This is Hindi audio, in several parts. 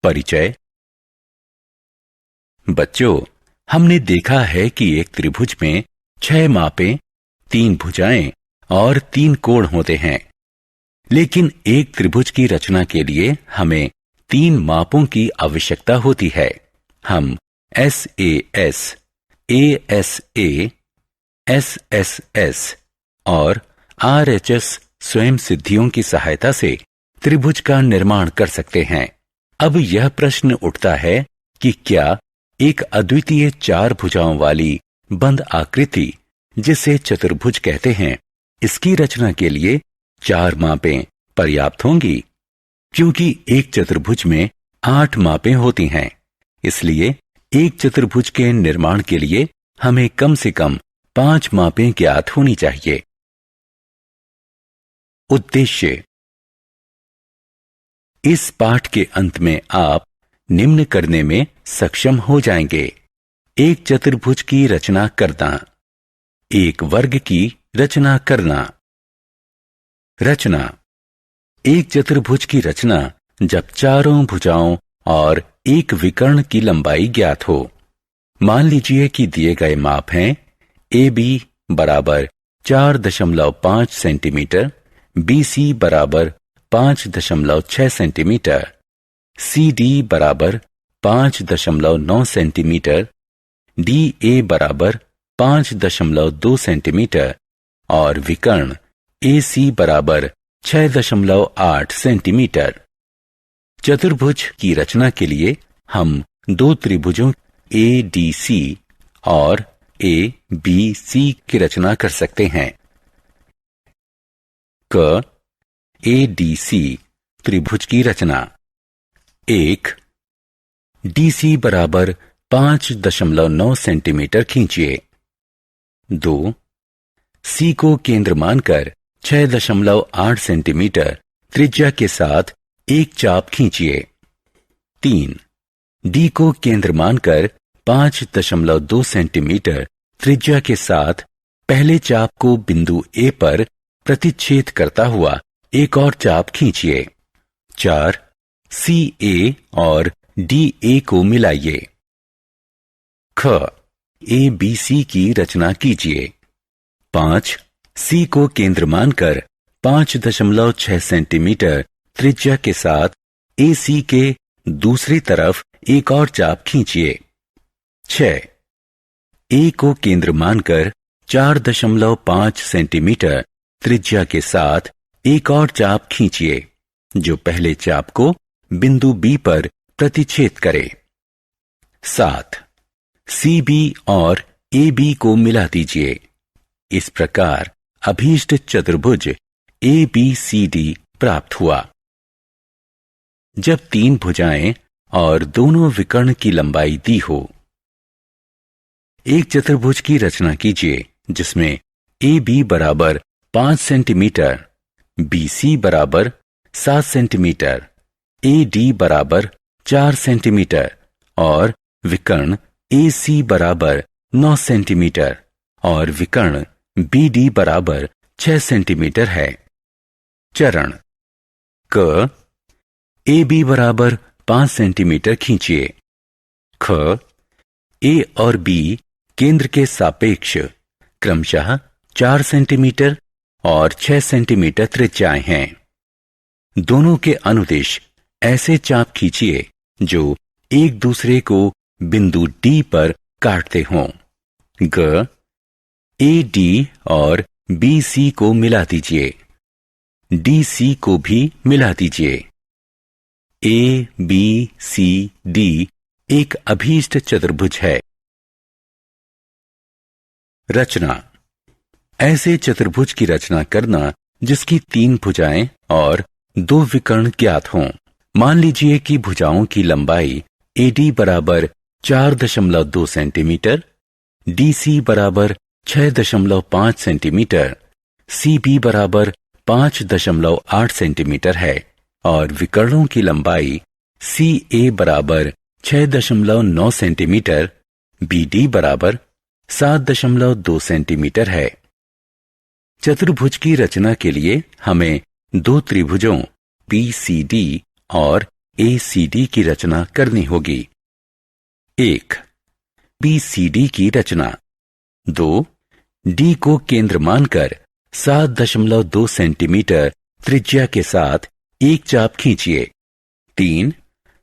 परिचय। बच्चों, हमने देखा है कि एक त्रिभुज में 6 मापें, 3 भुजाएं और 3 कोण होते हैं। लेकिन एक त्रिभुज की रचना के लिए हमें 3 मापों की आवश्यकता होती है। हम SAS, ASA, SSS और RHS स्वयं सिद्धियों की सहायता से त्रिभुज का निर्माण कर सकते हैं। अब यह प्रश्न उठता है कि क्या एक अद्वितीय 4 भुजाओं वाली बंद आकृति, जिसे चतुर्भुज कहते हैं, इसकी रचना के लिए 4 मापें पर्याप्त होंगी? क्योंकि एक चतुर्भुज में 8 मापें होती हैं, इसलिए एक चतुर्भुज के निर्माण के लिए हमें कम से कम 5 मापें ज्ञात होनी चाहिए। उद्देश्य। इस पाठ के अंत में आप निम्न करने में सक्षम हो जाएंगे। एक चतुर्भुज की रचना करना, एक वर्ग की रचना करना। रचना। एक चतुर्भुज की रचना जब चारों भुजाओं और एक विकर्ण की लंबाई ज्ञात हो। मान लीजिए कि दिए गए माप हैं AB बराबर 4.5 सेंटीमीटर, BC बराबर 5.6 सेंटीमीटर, CD बराबर 5.9 सेंटीमीटर, DA बराबर 5.2 सेंटीमीटर और विकर्ण AC बराबर 6.8 सेंटीमीटर। चतुर्भुज की रचना के लिए हम 2 त्रिभुजों ADC और ABC की रचना कर सकते हैं। क ADC त्रिभुज की रचना। 1. DC बराबर 5.9 सेंटीमीटर खींचिए। 2. C को केंद्र मानकर 6.8 सेंटीमीटर त्रिज्या के साथ एक चाप खींचिए। 3. D को केंद्र मानकर 5.2 सेंटीमीटर त्रिज्या के साथ पहले चाप को बिंदु A पर प्रतिच्छेद करता हुआ एक और चाप खींचिए। 4. CA और DA को मिलाइए। ख ABC की रचना कीजिए। 5. C को केंद्र मानकर 5.6 सेंटीमीटर त्रिज्या के साथ AC के दूसरी तरफ एक और चाप खींचिए। 6. A को केंद्र मानकर 4.5 सेंटीमीटर त्रिज्या के साथ एक और चाप खींचिए, जो पहले चाप को बिंदु B पर प्रतिच्छेद करे। 7. CB और AB को मिला दीजिए। इस प्रकार अभीष्ट चतुर्भुज ABCD प्राप्त हुआ। जब 3 भुजाएं और दोनों विकर्ण की लंबाई दी हो। एक चतुर्भुज की रचना कीजिए जिसमें AB बराबर 5 सेंटीमीटर, BC बराबर 7 सेंटीमीटर, AD बराबर 4 सेंटीमीटर और विकर्ण AC बराबर 9 सेंटीमीटर और विकर्ण BD बराबर 6 सेंटीमीटर है। चरण। क AB बराबर 5 सेंटीमीटर खींचिए। ख A और B केंद्र के सापेक्ष क्रमशः 4 सेंटीमीटर और 6 सेंटीमीटर त्रिज्याएं हैं। दोनों के अनुदिश ऐसे चाप खींचिए जो एक दूसरे को बिंदु D पर काटते हों। ग AD और BC को मिला दीजिए। DC को भी मिला दीजिए। ABCD एक अभीष्ट चतुर्भुज है। रचना। ऐसे चतुर्भुज की रचना करना जिसकी 3 भुजाएं और 2 विकर्ण ज्ञात हों। मान लीजिए कि भुजाओं की लंबाई AD बराबर 4.2 सेंटीमीटर, DC बराबर 6.5 सेंटीमीटर, CB बराबर 5.8 सेंटीमीटर है और विकर्णों की लंबाई CA बराबर 6.9 सेंटीमीटर, BD बराबर 7.2 सेंटीमीटर है। चतुर्भुज की रचना के लिए हमें दो त्रिभुजों BCD और ACD की रचना करनी होगी। 1. BCD की रचना। 2. D को केंद्र मानकर 7.2 सेंटीमीटर त्रिज्या के साथ एक चाप खींचिए। 3.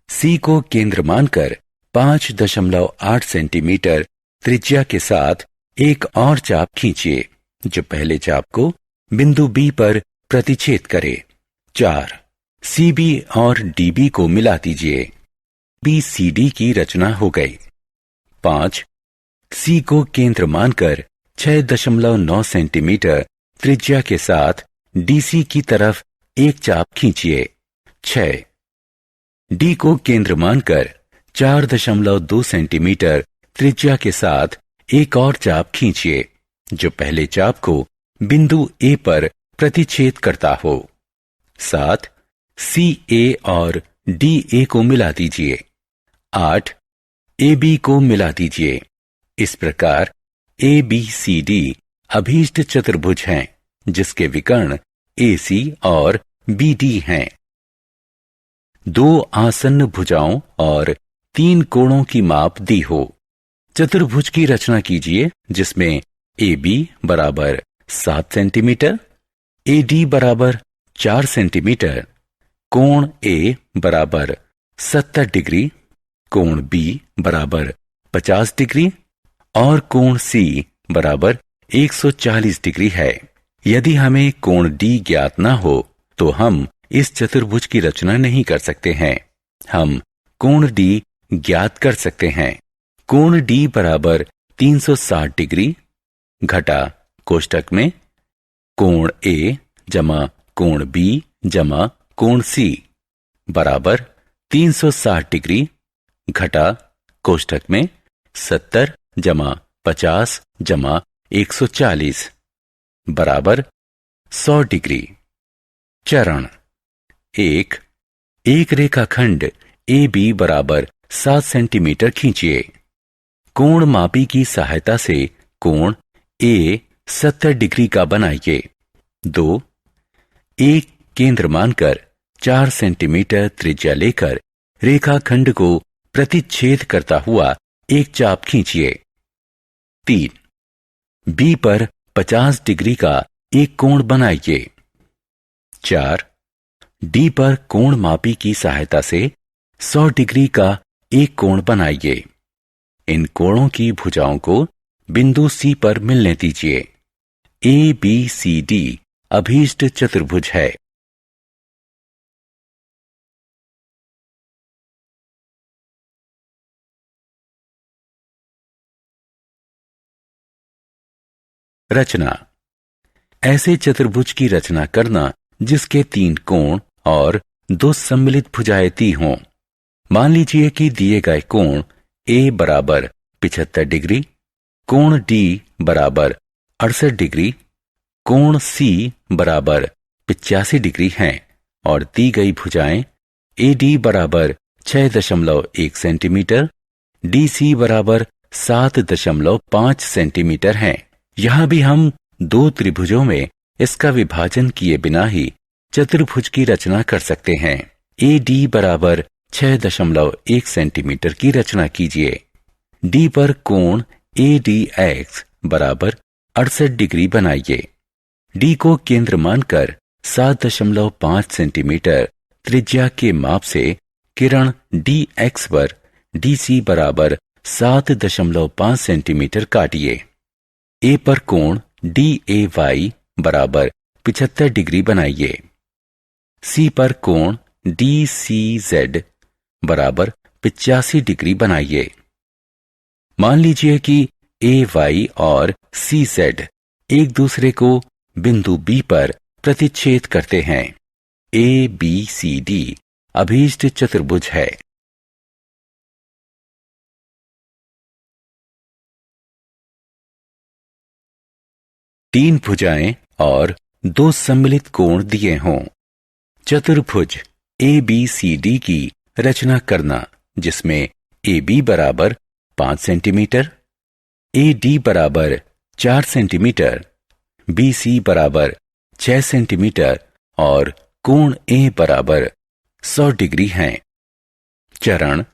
C को केंद्र मानकर 5.8 सेंटीमीटर त्रिज्या के साथ एक और चाप खींचिए जो पहले चाप को बिंदु B पर प्रतिच्छेद करे। 4. CB और DB को मिला दीजिए। BCD की रचना हो गई। 5. C को केंद्र मानकर 6.9 सेंटीमीटर त्रिज्या के साथ DC की तरफ एक चाप खींचिए। 6. D को केंद्र मानकर 4.2 सेंटीमीटर त्रिज्या के साथ एक और चाप खींचिए जो पहले चाप को बिंदु A पर प्रतिच्छेद करता हो। 7. CA और DA को मिला दीजिए। 8. AB को मिला दीजिए। इस प्रकार ABCD अभीष्ट चतुर्भुज हैं जिसके विकर्ण AC और BD हैं। दो आसन्न भुजाओं और 3 कोणों की माप दी हो। चतुर्भुज की रचना कीजिए जिसमें AB बराबर 7 सेंटीमीटर, AD बराबर 4 सेंटीमीटर, कोण A बराबर 70 डिग्री, कोण B बराबर 50 डिग्री और कोण C बराबर 140 डिग्री है। यदि हमें कोण D ज्ञात ना हो तो हम इस चतुर्भुज की रचना नहीं कर सकते हैं। हम कोण D ज्ञात कर सकते हैं। कोण D बराबर 360 डिग्री घटा कोष्ठक में कोण A जमा कोण B जमा कोण C बराबर 360 डिग्री घटा कोष्ठक में 70 जमा 50 जमा 140 बराबर 100 डिग्री। चरण 1. एक रेखाखंड AB बराबर 7 सेंटीमीटर खींचिए। कोण मापी की सहायता से कोण A 70 डिग्री का बनाइए। 2. एक केंद्र मानकर 4 सेंटीमीटर त्रिज्या लेकर रेखाखंड को प्रतिच्छेद करता हुआ एक चाप खींचिए। 3. B पर 50 डिग्री का एक कोण बनाइए। 4. D पर कोण मापी की सहायता से 100 डिग्री का एक कोण बनाइए। इन कोणों की भुजाओं को बिंदु C पर मिलने दीजिए। ABCD अभीष्ट चतुर्भुज है। रचना। ऐसे चतुर्भुज की रचना करना जिसके 3 कोण और 2 सम्मिलित भुजाएं दी हों। मान लीजिए कि दिए गए कोण A बराबर 75 डिग्री, कोण D बराबर 68 डिग्री, कोण C बराबर 85 डिग्री हैं और दी गई भुजाएं AD बराबर 6.1 सेंटीमीटर, DC बराबर 7.5 सेंटीमीटर हैं। यहां भी हम दो त्रिभुजों में इसका विभाजन किए बिना ही चतुर्भुज की रचना कर सकते हैं। AD बराबर 6.1 सेंटीमीटर की रचना कीजिए। D पर कोण ADX बराबर 68 डिग्री बनाइए। D को केंद्र मानकर 7.5 सेंटीमीटर त्रिज्या के माप से किरण DX पर DC बराबर 7.5 सेंटीमीटर काटिए। A पर कोण DAY बराबर 75 डिग्री बनाइए। C पर कोण DCZ बराबर 85 डिग्री बनाइए। मान लीजिए कि AY और CZ एक दूसरे को बिंदु B पर प्रतिच्छेद करते हैं। ABCD अभीष्ट चतुर्भुज है। तीन भुजाएं और 2 सम्मिलित कोण दिए हों। चतुर्भुज ABCD की रचना करना जिसमें AB बराबर 5 सेंटीमीटर, AD बराबर 4 सेंटीमीटर, BC बराबर 6 सेंटीमीटर और कोण A बराबर 100 डिग्री हैं। चरण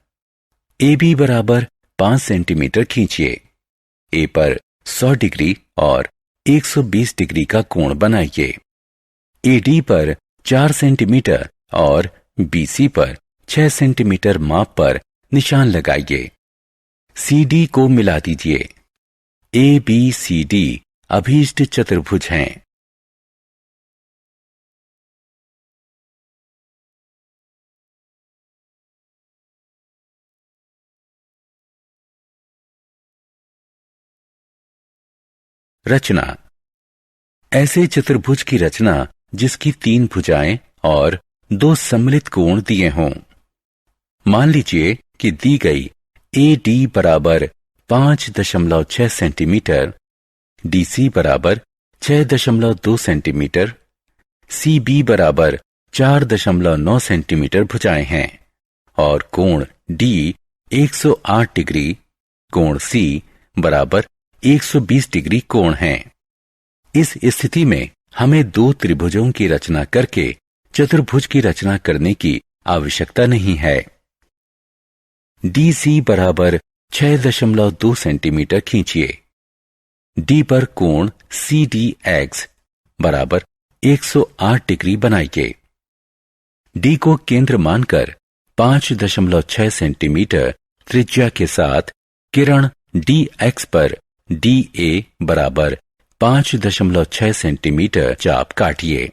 AB बराबर 5 सेंटीमीटर खींचिए। A पर 100 डिग्री और 120 डिग्री का कोण बनाइए। AD पर 4 सेंटीमीटर और BC पर 6 सेंटीमीटर माप पर निशान लगाइए। CD को मिला दीजिए। ABCD अभीष्ट चतुर्भुज हैं। रचना। ऐसे चतुर्भुज की रचना जिसकी 3 भुजाएं और 2 सम्मिलित कोण दिए हों। मान लीजिए कि दी गई AD बराबर 5.6 सेंटीमीटर, DC बराबर 6.2 सेंटीमीटर, CB बराबर 4.9 सेंटीमीटर भुजाएं हैं और कोण D 108 डिग्री, कोण C बराबर 120 डिग्री कोण है। इस स्थिति में हमें 2 त्रिभुजों की रचना करके चतुर्भुज की रचना करने की आवश्यकता नहीं है। DC बराबर 6.2 सेंटीमीटर खींचिए। D पर कोण CDX बराबर 108 डिग्री बनाइए। D को केंद्र मानकर 5.6 सेंटीमीटर त्रिज्या के साथ किरण DX पर DA बराबर 5.6 सेंटीमीटर चाप काटिए।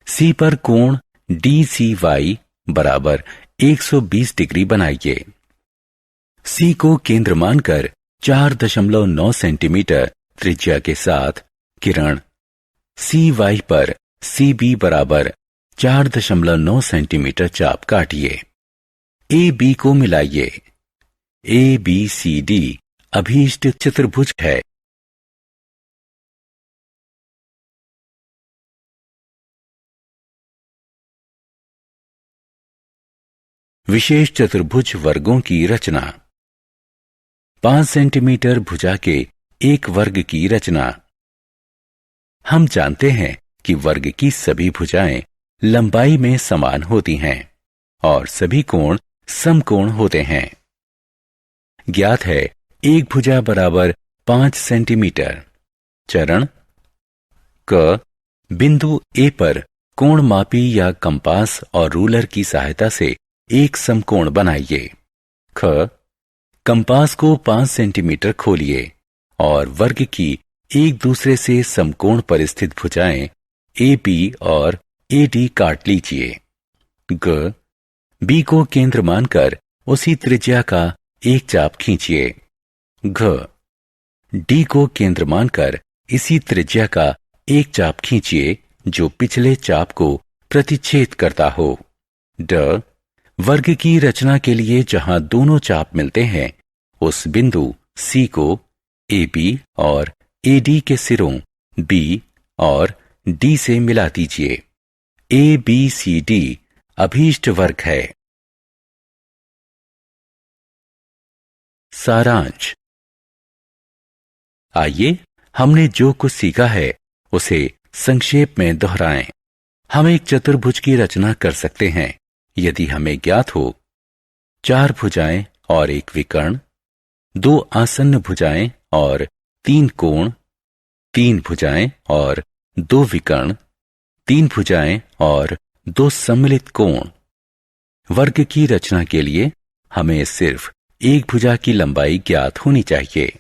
C पर कोण DCY बराबर 120 डिग्री बनाइए। C को केंद्र मानकर 4.9 सेंटीमीटर त्रिज्या के साथ किरण CY पर CB बराबर 4.9 सेंटीमीटर चाप काटिए। AB को मिलाइए। ABCD अभीष्ट चतुर्भुज है। विशेष चतुर्भुज वर्गों की रचना। 5 सेंटीमीटर भुजा के एक वर्ग की रचना। हम जानते हैं कि वर्ग की सभी भुजाएं लंबाई में समान होती हैं और सभी कोण समकोण होते हैं। ज्ञात है एक भुजा बराबर 5 सेंटीमीटर। चरण क बिंदु A पर कोण मापी या कंपास और रूलर की सहायता से एक समकोण बनाइए। ख कंपास को 5 सेंटीमीटर खोलिए और वर्ग की एक दूसरे से समकोण पर स्थित भुजाएं AB और AD काट लीजिए। ग B को केंद्र मानकर उसी त्रिज्या का एक चाप खींचिए। घ D को केंद्र मानकर इसी त्रिज्या का एक चाप खींचिए जो पिछले चाप को प्रतिच्छेद करता हो। ड वर्ग की रचना के लिए जहां दोनों चाप मिलते हैं उस बिंदु C को AB और AD के सिरों B और D से मिला दीजिए। ABCD अभीष्ट वर्ग है। सारांश। आइए हमने जो कुछ सीखा है उसे संक्षेप में दोहराएं। हम एक चतुर्भुज की रचना कर सकते हैं यदि हमें ज्ञात हो 4 भुजाएं और एक विकर्ण, 2 आसन्न भुजाएं और 3 कोण, 3 भुजाएं और 2 विकर्ण, 3 भुजाएं और 2 सम्मिलित कोण। वर्ग की रचना के लिए हमें सिर्फ एक भुजा की लंबाई ज्ञात होनी चाहिए।